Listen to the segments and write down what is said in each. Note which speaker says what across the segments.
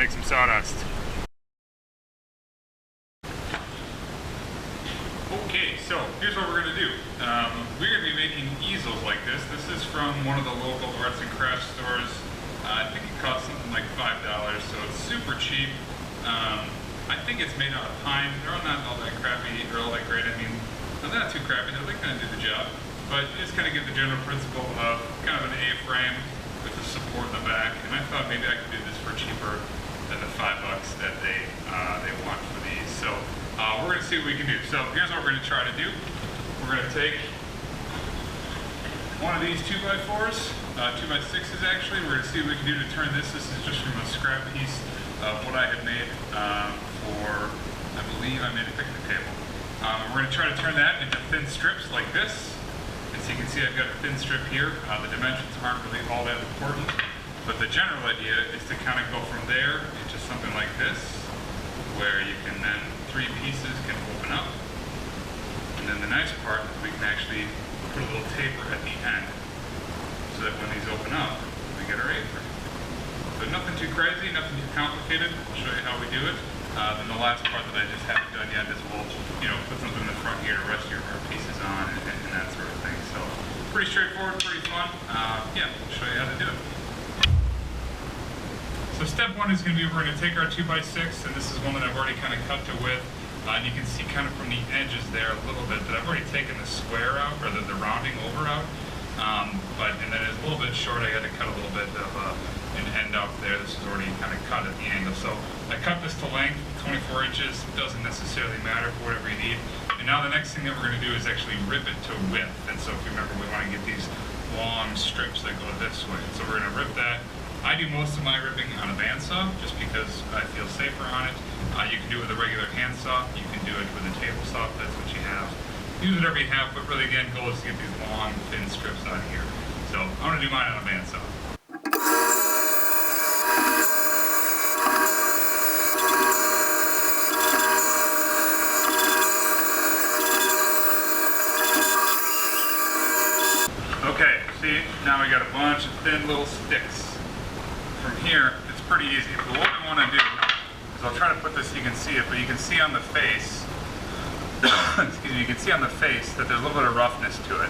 Speaker 1: make some sawdust. Okay, so here's what we're going to do. We're going to be making easels like this. This is from one of the local arts and crafts stores. I think it costs something like $5, so it's super cheap. I think it's made out of pine. They're not all that crappy or all that great. I mean, they're not too crappy. They kind of do the job. But you just kind of get the general principle of kind of an A-frame with the support in the back. And I thought maybe I could do this for cheaper than the $5 that they want for these. So we're going to see what we can do. So here's what we're going to try to do. We're going to take one of these 2x4s, 2x6s actually. We're going to see what we can do to turn this. This is just from a scrap piece of what I had made for, I believe I made a picnic table. We're going to try to turn that into thin strips like this. And so you can see I've got a thin strip here. The dimensions aren't really all that important, but the general idea is to kind of go from there into something like this, where you can then, 3 pieces can open up. And then the nice part is we can actually put a little taper at the end, so that when these open up, we get our apron. So nothing too crazy, nothing too complicated. I'll show you how we do it. Then the last part that I just haven't done yet is we'll, put something in the front here to rest your pieces on and that sort of thing. So pretty straightforward, pretty fun. Yeah, we'll show you how to do it. So step 1 is going to be we're going to take our 2x6, and this is one that I've already kind of cut to width. And you can see kind of from the edges there a little bit that I've already taken the square out, or the rounding over out. And then it's a little bit short. I had to cut a little bit of an end off there. This is already kind of cut at the angle. So I cut this to length, 24 inches. Doesn't necessarily matter for whatever you need. And now the next thing that we're going to do is actually rip it to width. And so if you remember, we want to get these long strips that go this way. So we're going to rip that. I do most of my ripping on a bandsaw just because I feel safer on it. You can do it with a regular handsaw. You can do it with a table saw if that's what you have. Use whatever you have, but really again, goal is to get these long, thin strips out of here. So I'm going to do mine on a bandsaw. Okay, see, now we got a bunch of thin little sticks. From here, it's pretty easy. But what we want to do is I'll try to put this so you can see it, but you can see on the face, excuse me, you can see on the face that there's a little bit of roughness to it.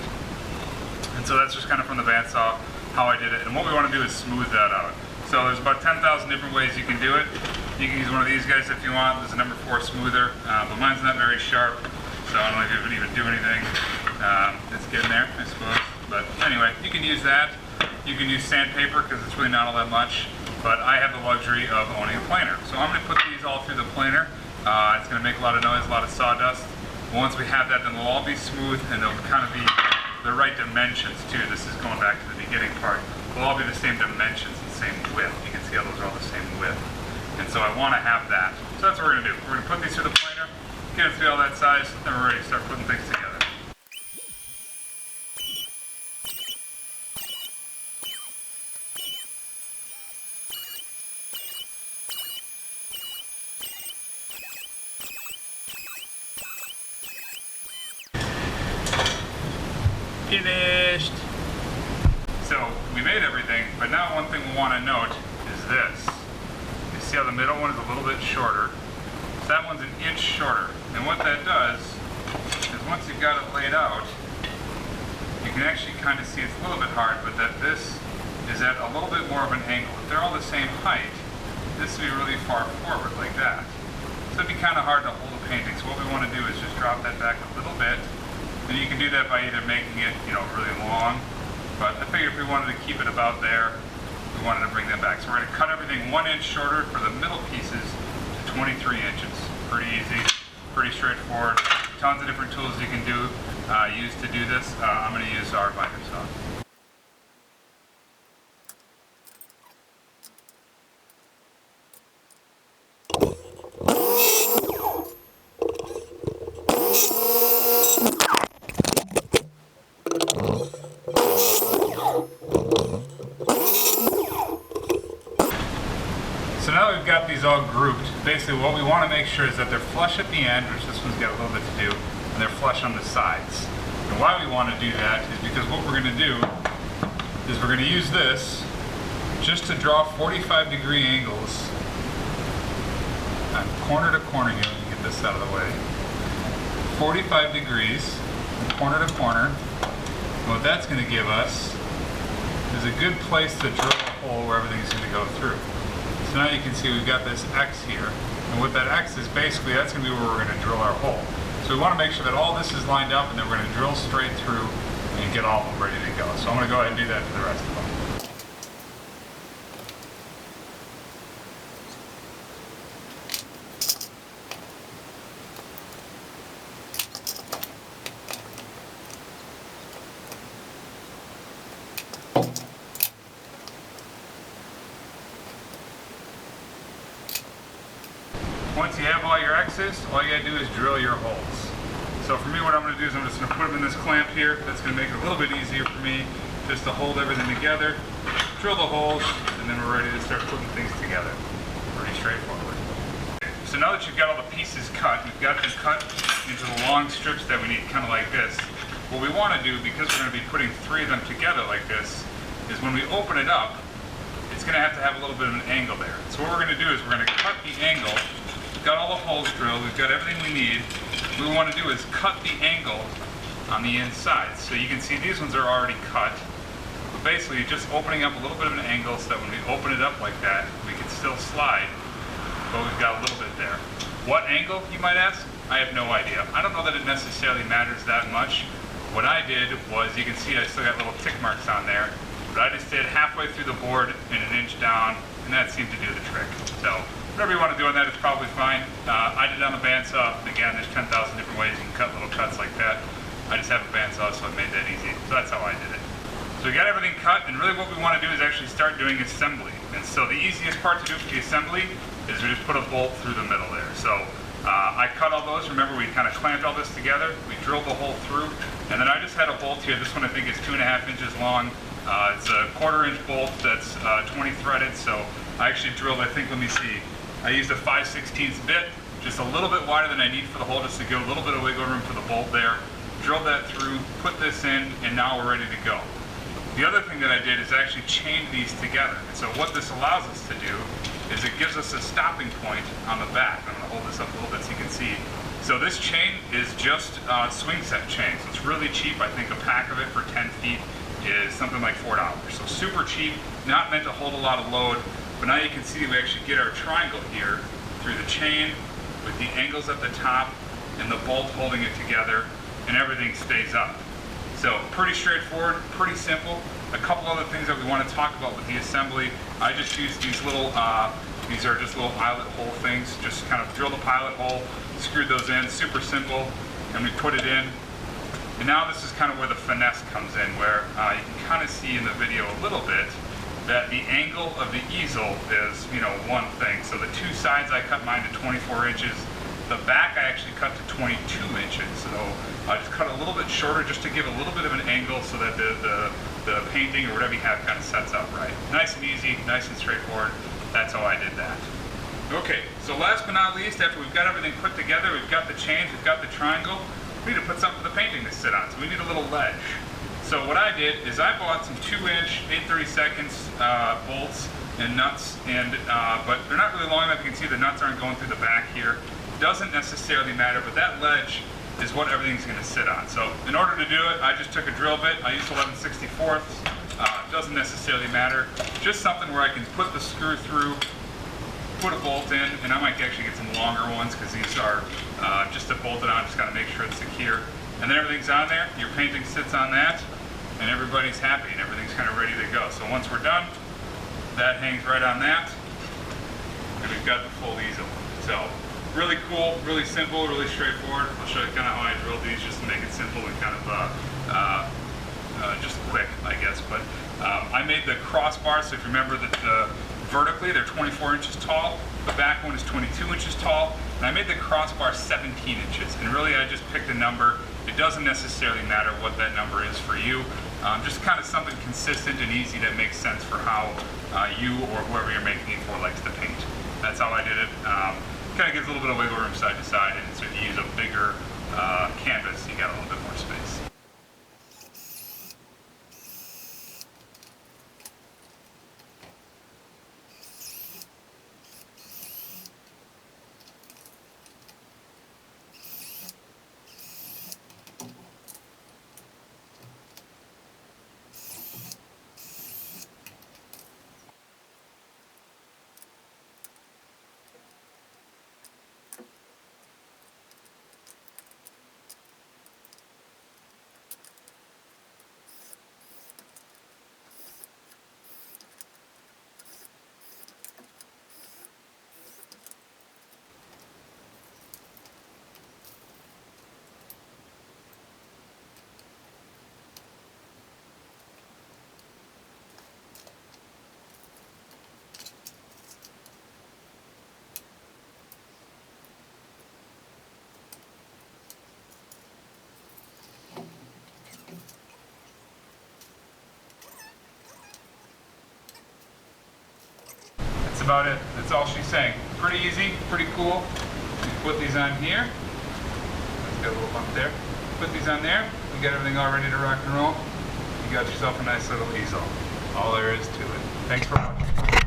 Speaker 1: And so that's just kind of from the bandsaw how I did it. And what we want to do is smooth that out. So there's about 10,000 different ways you can do it. You can use one of these guys if you want. There's a number 4 smoother, but mine's not very sharp, so I don't know if it would even do anything. It's getting there, I suppose. But anyway, you can use that. You can use sandpaper because it's really not all that much. But I have the luxury of owning a planer. So I'm going to put these all through the planer. It's going to make a lot of noise, a lot of sawdust. Once we have that, then they'll all be smooth and they'll kind of be the right dimensions too. This is going back to the beginning part. They'll all be the same dimensions and same width. You can see how those are all the same width. And so I want to have that. So that's what we're going to do. We're going to put these through the planer, get it to be all that size, then we're ready to start putting things together. Finished! So we made everything, but now one thing we want to note is this. You see how the middle one is a little bit shorter? So that one's an inch shorter. And what that does is once you've got it laid out, you can actually kind of see it's a little bit hard, but that this is at a little bit more of an angle. If they're all the same height, this would be really far forward like that. So it'd be kind of hard to hold a painting. So what we want to do is just drop that back a little bit. And you can do that by either making it, really long, but I figured if we wanted to keep it about there, we wanted to bring that back. So we're going to cut everything 1 inch shorter for the middle pieces to 23 inches. Pretty easy, pretty straightforward. Tons of different tools you can use to do this. I'm going to use our binder saw. So now that we've got these all grouped, basically what we want to make sure is that they're flush at the end, which this one's got a little bit to do, and they're flush on the sides. And why we want to do that is because what we're going to do is we're going to use this just to draw 45-degree angles on corner to corner here. Let me get this out of the way. 45 degrees from corner to corner. And what that's going to give us is a good place to drill a hole where everything's going to go through. So now you can see we've got this X here. And what that X is basically, that's going to be where we're going to drill our hole. So we want to make sure that all this is lined up, and then we're going to drill straight through and get all of them ready to go. So I'm going to go ahead and do that to the rest of them. Once you have all your X's, all you gotta do is drill your holes. So for me, what I'm gonna do is I'm just gonna put them in this clamp here. That's gonna make it a little bit easier for me just to hold everything together, drill the holes, and then we're ready to start putting things together. Pretty straightforward. So now that you've got all the pieces cut, you've got them cut into the long strips that we need, kind of like this. What we wanna do, because we're gonna be putting 3 of them together like this, is when we open it up, it's gonna have to have a little bit of an angle there. So what we're gonna do is we're gonna cut the angle. We've got all the holes drilled, we've got everything we need. What we want to do is cut the angle on the inside. So you can see these ones are already cut. But basically just opening up a little bit of an angle so that when we open it up like that, we can still slide, but we've got a little bit there. What angle, you might ask? I have no idea. I don't know that it necessarily matters that much. What I did was, you can see I still got little tick marks on there, but I just did halfway through the board and 1 inch down, and that seemed to do the trick. So whatever you want to do on that is probably fine. I did it on the bandsaw. Again, there's 10,000 different ways you can cut little cuts like that. I just have a bandsaw, so I made that easy. So that's how I did it. So we got everything cut, and really what we want to do is actually start doing assembly. And so the easiest part to do for the assembly is we just put a bolt through the middle there. So I cut all those. Remember, we kind of clamped all this together. We drilled the hole through, and then I just had a bolt here. This one I think is 2.5 inches long. It's a 1/4 inch bolt that's 20 threaded. So I actually drilled, I think, let me see. I used a 5/16 bit, just a little bit wider than I need for the hole, just to give a little bit of wiggle room for the bolt there. Drilled that through, put this in, and now we're ready to go. The other thing that I did is actually chain these together. And so what this allows us to do is it gives us a stopping point on the back. I'm going to hold this up a little bit so you can see. So this chain is just swing set chain. So it's really cheap. I think a pack of it for 10 feet is something like $4. So super cheap, not meant to hold a lot of load. But now you can see we actually get our triangle here through the chain with the angles at the top and the bolt holding it together, and everything stays up. So pretty straightforward, pretty simple. A couple other things that we want to talk about with the assembly. I just used these little, these are just little eyelet hole things. Just kind of drill the pilot hole, screwed those in, super simple, and we put it in. And now this is kind of where the finesse comes in, where you can kind of see in the video a little bit that the angle of the easel is, one thing. So the 2 sides I cut mine to 24 inches. The back I actually cut to 22 inches. So I just cut a little bit shorter just to give a little bit of an angle so that the painting or whatever you have kind of sets up right. Nice and easy, nice and straightforward. That's how I did that. Okay, so last but not least, after we've got everything put together, we've got the chains, we've got the triangle, we need to put something for the painting to sit on. So we need a little ledge. So what I did is I bought some 2-inch 8/32 bolts and nuts, and but they're not really long enough. You can see the nuts aren't going through the back here. Doesn't necessarily matter, but that ledge is what everything's going to sit on. So in order to do it, I just took a drill bit. I used 11/64. Doesn't necessarily matter. Just something where I can put the screw through, put a bolt in, and I might actually get some longer ones because these are just to bolt it on. Just got to make sure it's secure. And then everything's on there. Your painting sits on that, and everybody's happy, and everything's kind of ready to go. So once we're done, that hangs right on that, and we've got the full easel. So really cool, really simple, really straightforward. I'll show you kind of how I drilled these just to make it simple and kind of just quick, I guess. But I made the crossbar, so if you remember that vertically they're 24 inches tall, the back one is 22 inches tall, and I made the crossbar 17 inches. And really I just picked a number. It doesn't necessarily matter what that number is for you. Just kind of something consistent and easy that makes sense for how you or whoever you're making it for likes to paint. That's how I did it. Kind of gives a little bit of wiggle room side to side, and so if you use a bigger canvas, you got a little bit more space. about it. That's all she's saying. Pretty easy, pretty cool. You put these on here. Let's get a little bump there. Put these on there. You got everything all ready to rock and roll. You got yourself a nice little easel. All there is to it. Thanks for watching.